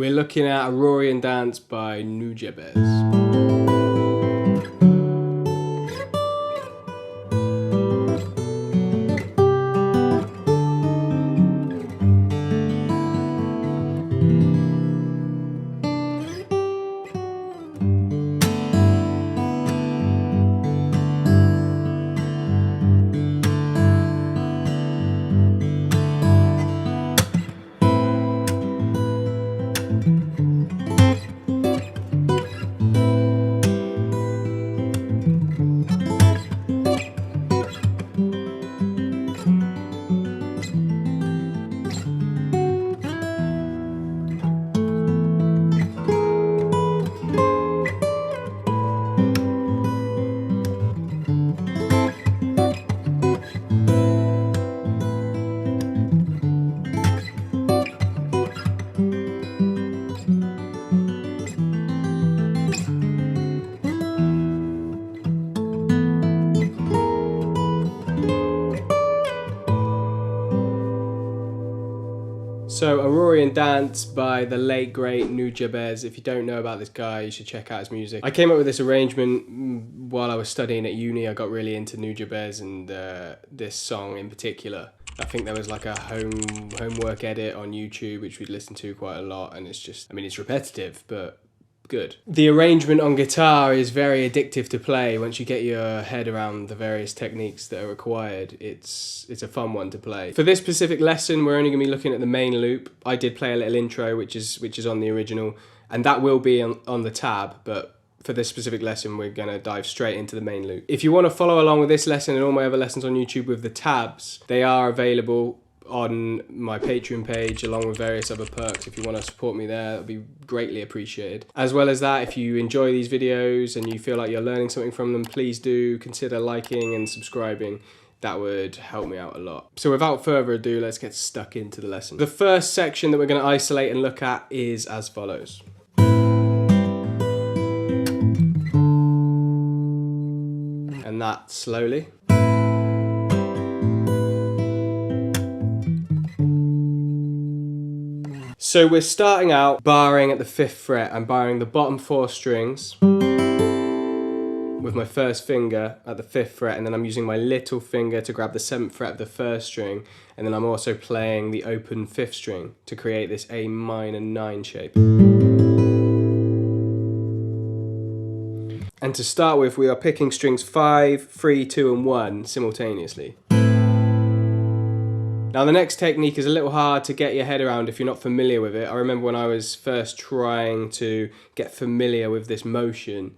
We're looking at Aruarian Dance by Nujabes. So Aruarian Dance by the late great Nujabes. If you don't know about this guy, you should check out his music. I came up with this arrangement while I was studying at uni. I got really into Nujabes and this song in particular. I think there was like a homework edit on YouTube which we'd listen to quite a lot, and it's just, I mean, it's repetitive but good. The arrangement on guitar is very addictive to play. Once you get your head around the various techniques that are required, it's a fun one to play. For this specific lesson, we're only going to be looking at the main loop. I did play a little intro, which is on the original, and that will be on the tab, but for this specific lesson, we're going to dive straight into the main loop. If you want to follow along with this lesson and all my other lessons on YouTube with the tabs, they are available on my Patreon page, along with various other perks. If you want to support me there, that'd be greatly appreciated. As well as that, if you enjoy these videos and you feel like you're learning something from them, please do consider liking and subscribing. That would help me out a lot. So without further ado, let's get stuck into the lesson. The first section that we're going to isolate and look at is as follows. And that slowly. So we're starting out barring at the 5th fret. I'm barring the bottom 4 strings with my first finger at the 5th fret, and then I'm using my little finger to grab the 7th fret of the 1st string, and then I'm also playing the open 5th string to create this A minor 9 shape. And to start with, we are picking strings 5, 3, 2 and 1 simultaneously. Now the next technique is a little hard to get your head around if you're not familiar with it. I remember when I was first trying to get familiar with this motion,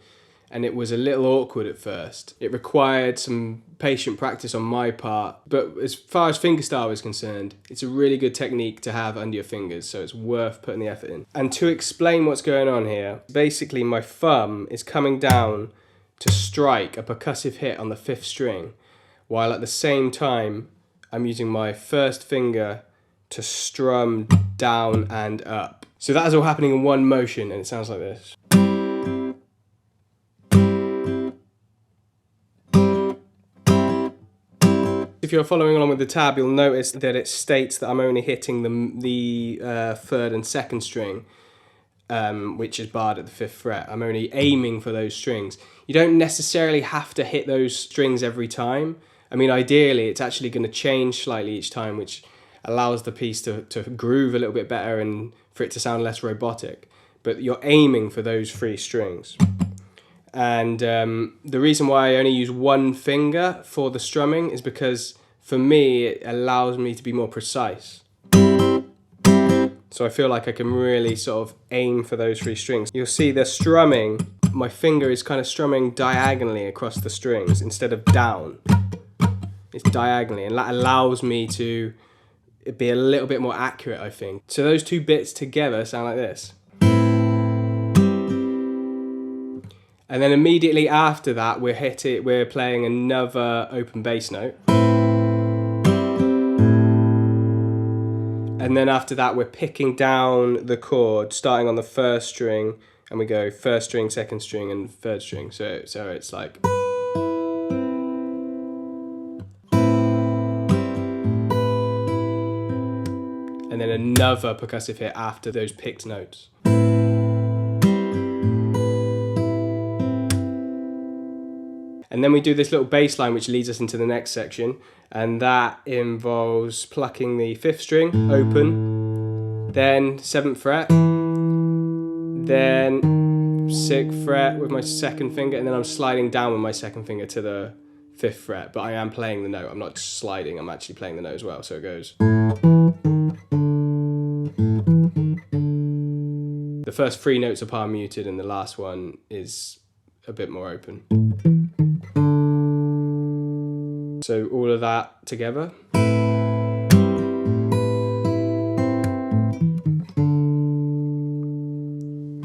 and it was a little awkward at first. It required some patient practice on my part, but as far as fingerstyle is concerned, it's a really good technique to have under your fingers, so it's worth putting the effort in. And to explain what's going on here, basically my thumb is coming down to strike a percussive hit on the 5th string, while at the same time I'm using my first finger to strum down and up. So that is all happening in one motion, and it sounds like this. If you're following along with the tab, you'll notice that it states that I'm only hitting the 3rd and 2nd string, which is barred at the 5th fret. I'm only aiming for those strings. You don't necessarily have to hit those strings every time. I mean, ideally, it's actually going to change slightly each time, which allows the piece to groove a little bit better and for it to sound less robotic. But you're aiming for those 3 strings. And the reason why I only use one finger for the strumming is because, for me, it allows me to be more precise. So I feel like I can really sort of aim for those 3 strings. You'll see the strumming, my finger is kind of strumming diagonally across the strings instead of down. It's diagonally, and that allows me to be a little bit more accurate, I think. So those 2 bits together sound like this. And then immediately after that, we're playing another open bass note. And then after that, we're picking down the chord, starting on the 1st string, and we go 1st string, 2nd string, and 3rd string. So it's like. And then then another percussive hit after those picked notes. And then we do this little bass line which leads us into the next section, and that involves plucking the 5th string open, then 7th fret, then 6th fret with my 2nd finger, and then I'm sliding down with my 2nd finger to the 5th fret, but I am playing the note. I'm not just sliding, I'm actually playing the note as well. So it goes. The first 3 notes are palm muted and the last one is a bit more open. So all of that together.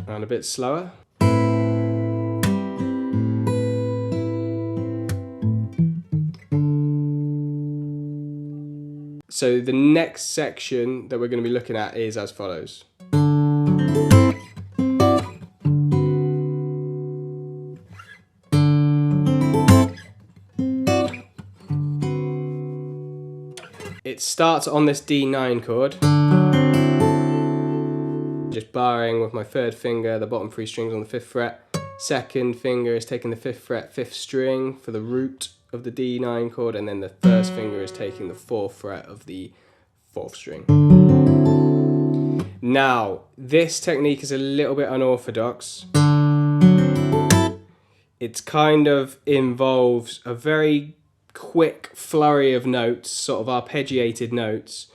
And a bit slower. So the next section that we're going to be looking at is as follows. It starts on this D9 chord, just barring with my 3rd finger, the bottom 3 strings on the 5th fret. 2nd finger is taking the 5th fret, 5th string for the root of the D9 chord, and then the 1st finger is taking the 4th fret of the 4th string. Now, this technique is a little bit unorthodox. It kind of involves a very quick flurry of notes, sort of arpeggiated notes,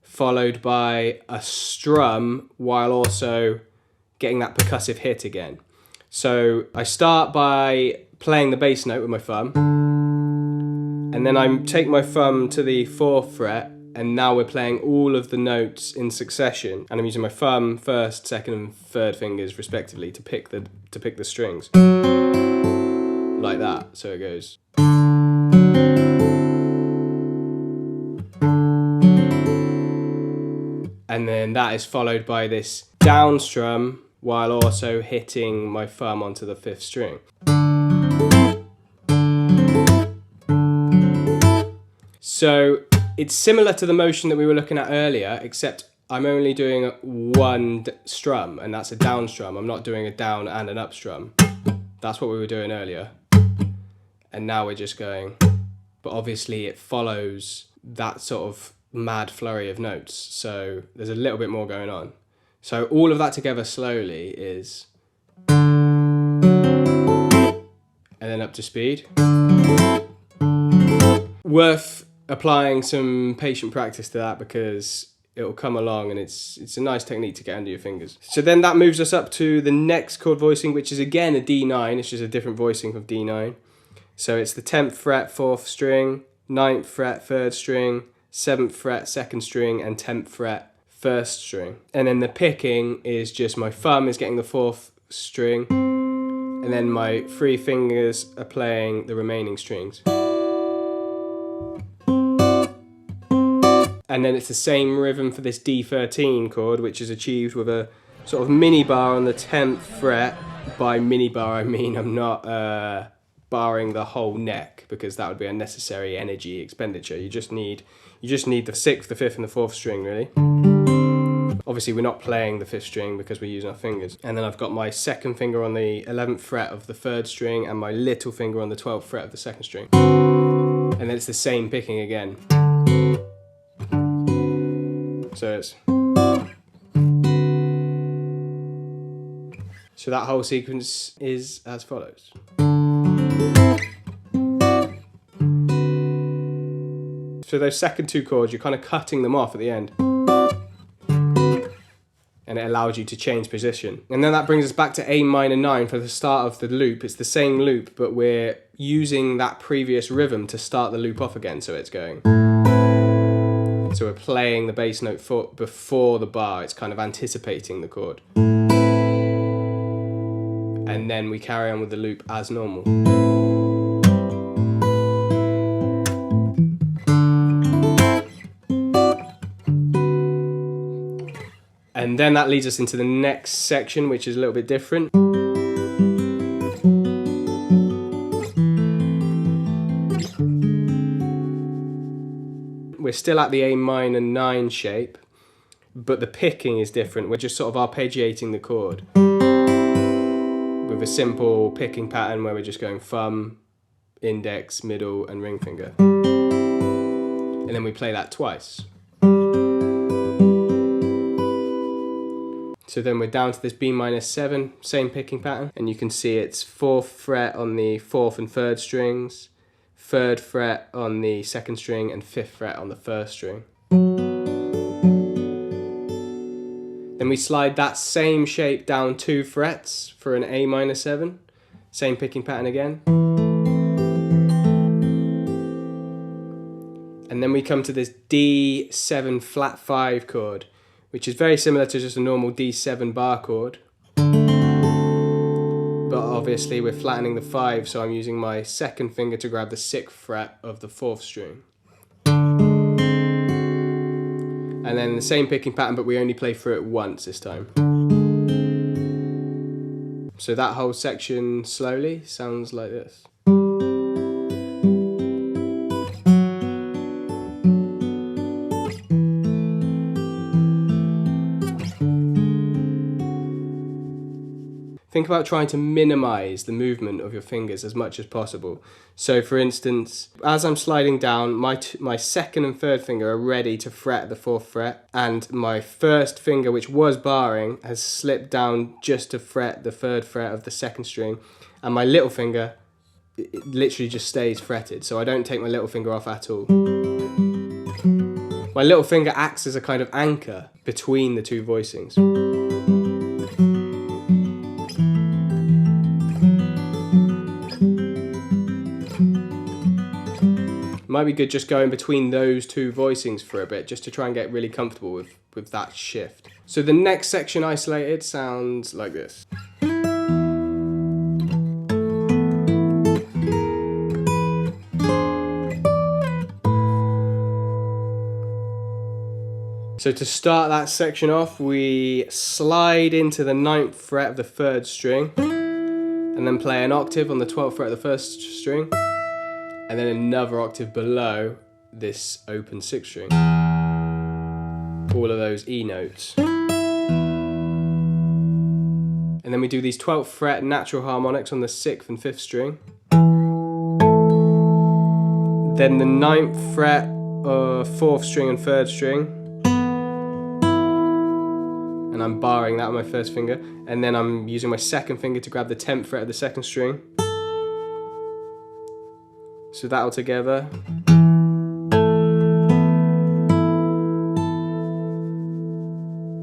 followed by a strum while also getting that percussive hit again. So I start by playing the bass note with my thumb, and then I take my thumb to the 4th fret, and now we're playing all of the notes in succession, and I'm using my thumb, 1st, 2nd and 3rd fingers respectively to pick the strings. Like that, so it goes. And then that is followed by this down strum while also hitting my thumb onto the 5th string. So it's similar to the motion that we were looking at earlier, except I'm only doing one strum, and that's a down strum. I'm not doing a down and an up strum. That's what we were doing earlier. And now we're just going, but obviously it follows that sort of mad flurry of notes, so there's a little bit more going on. So all of that together slowly is, and then up to speed. Worth applying some patient practice to that, because it'll come along and it's a nice technique to get under your fingers. So then that moves us up to the next chord voicing, which is again a D9. It's just a different voicing of D9. So it's the 10th fret, 4th string, 9th fret, 3rd string, 7th fret, 2nd string, and 10th fret, 1st string. And then the picking is just my thumb is getting the 4th string, and then my 3 fingers are playing the remaining strings. And then it's the same rhythm for this D13 chord, which is achieved with a sort of mini bar on the 10th fret. By mini bar, I mean I'm not barring the whole neck, because that would be unnecessary energy expenditure. You just need the 6th, the 5th and the 4th string, really. Obviously we're not playing the 5th string because we're using our fingers. And then I've got my 2nd finger on the 11th fret of the 3rd string and my little finger on the 12th fret of the 2nd string. And then it's the same picking again. So it's... So that whole sequence is as follows. So those second 2 chords, you're kind of cutting them off at the end. And it allows you to change position. And then that brings us back to A minor 9 for the start of the loop. It's the same loop, but we're using that previous rhythm to start the loop off again, so it's going. So we're playing the bass note before the bar, it's kind of anticipating the chord. And then we carry on with the loop as normal. And then that leads us into the next section, which is a little bit different. We're still at the A minor 9 shape, but the picking is different. We're just sort of arpeggiating the chord with a simple picking pattern where we're just going thumb, index, middle, and ring finger. And then we play that twice. So then we're down to this B-7, same picking pattern, and you can see it's 4th fret on the 4th and 3rd strings, 3rd fret on the 2nd string, and 5th fret on the 1st string. Then we slide that same shape down 2 frets for an A-7, same picking pattern again. And then we come to this D7 flat 5 chord, which is very similar to just a normal D7 bar chord. But obviously we're flattening the 5, so I'm using my 2nd finger to grab the 6th fret of the 4th string. And then the same picking pattern, but we only play through it once this time. So that whole section slowly sounds like this. Think about trying to minimize the movement of your fingers as much as possible. So for instance, as I'm sliding down, my 2nd and 3rd finger are ready to fret the 4th fret, and my 1st finger, which was barring, has slipped down just to fret the 3rd fret of the 2nd string, and my little finger, it literally just stays fretted, so I don't take my little finger off at all. My little finger acts as a kind of anchor between the two voicings. Might be good just going between those two voicings for a bit, just to try and get really comfortable with that shift. So the next section isolated sounds like this. So to start that section off, we slide into the 9th fret of the 3rd string, and then play an octave on the 12th fret of the 1st string, and then another octave below this open 6th string. All of those E notes. And then we do these 12th fret natural harmonics on the 6th and 5th string. Then the 9th fret, 4th string and 3rd string. And I'm barring that with my 1st finger. And then I'm using my 2nd finger to grab the 10th fret of the 2nd string. So that all together.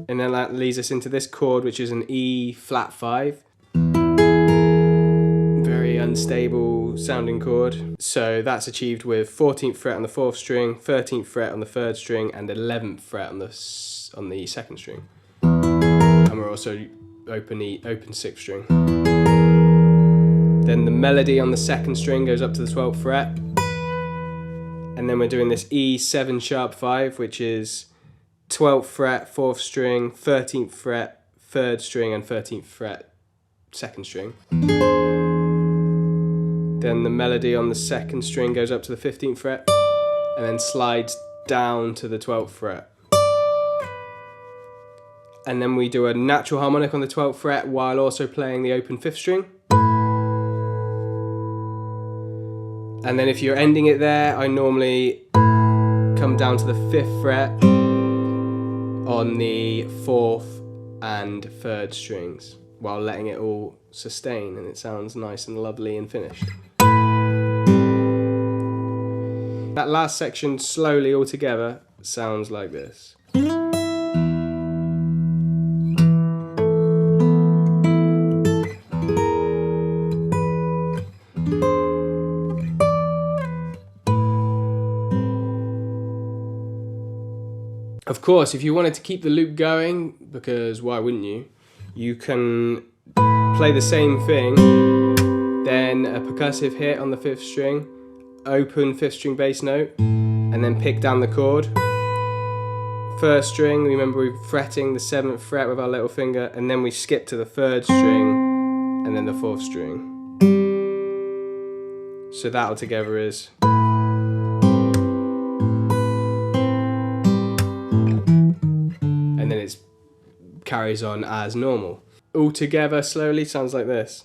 And then that leads us into this chord, which is an E flat 5. Very unstable sounding chord. So that's achieved with 14th fret on the 4th string, 13th fret on the 3rd string, and 11th fret on the 2nd string. And we're also open 6th string. Then the melody on the 2nd string goes up to the 12th fret. And then we're doing this E7 sharp 5, which is 12th fret, 4th string, 13th fret, 3rd string, and 13th fret, 2nd string. Then the melody on the 2nd string goes up to the 15th fret, and then slides down to the 12th fret. And then we do a natural harmonic on the 12th fret while also playing the open 5th string. And then if you're ending it there, I normally come down to the 5th fret on the 4th and 3rd strings while letting it all sustain, and it sounds nice and lovely and finished. That last section slowly all together sounds like this. Of course, if you wanted to keep the loop going, because why wouldn't you? You can play the same thing, then a percussive hit on the 5th string, open 5th string bass note, and then pick down the chord. 1st string, remember we're fretting the 7th fret with our little finger, and then we skip to the 3rd string, and then the 4th string. So that all together is... carries on as normal. All together slowly sounds like this.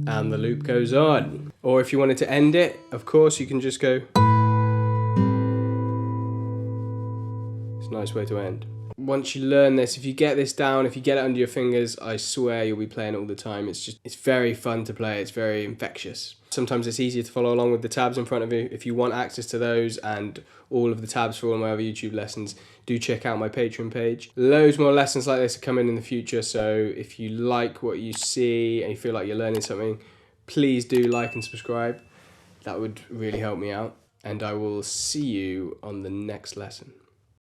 And the loop goes on. Or if you wanted to end it, of course, you can just go. It's a nice way to end. Once you learn this, if you get this down, if you get it under your fingers, I swear you'll be playing it all the time. It's very fun to play. It's very infectious. Sometimes it's easier to follow along with the tabs in front of you. If you want access to those and all of the tabs for all my other YouTube lessons, do check out my Patreon page. Loads more lessons like this are coming in the future, so if you like what you see and you feel like you're learning something, please do like and subscribe. That would really help me out. And I will see you on the next lesson.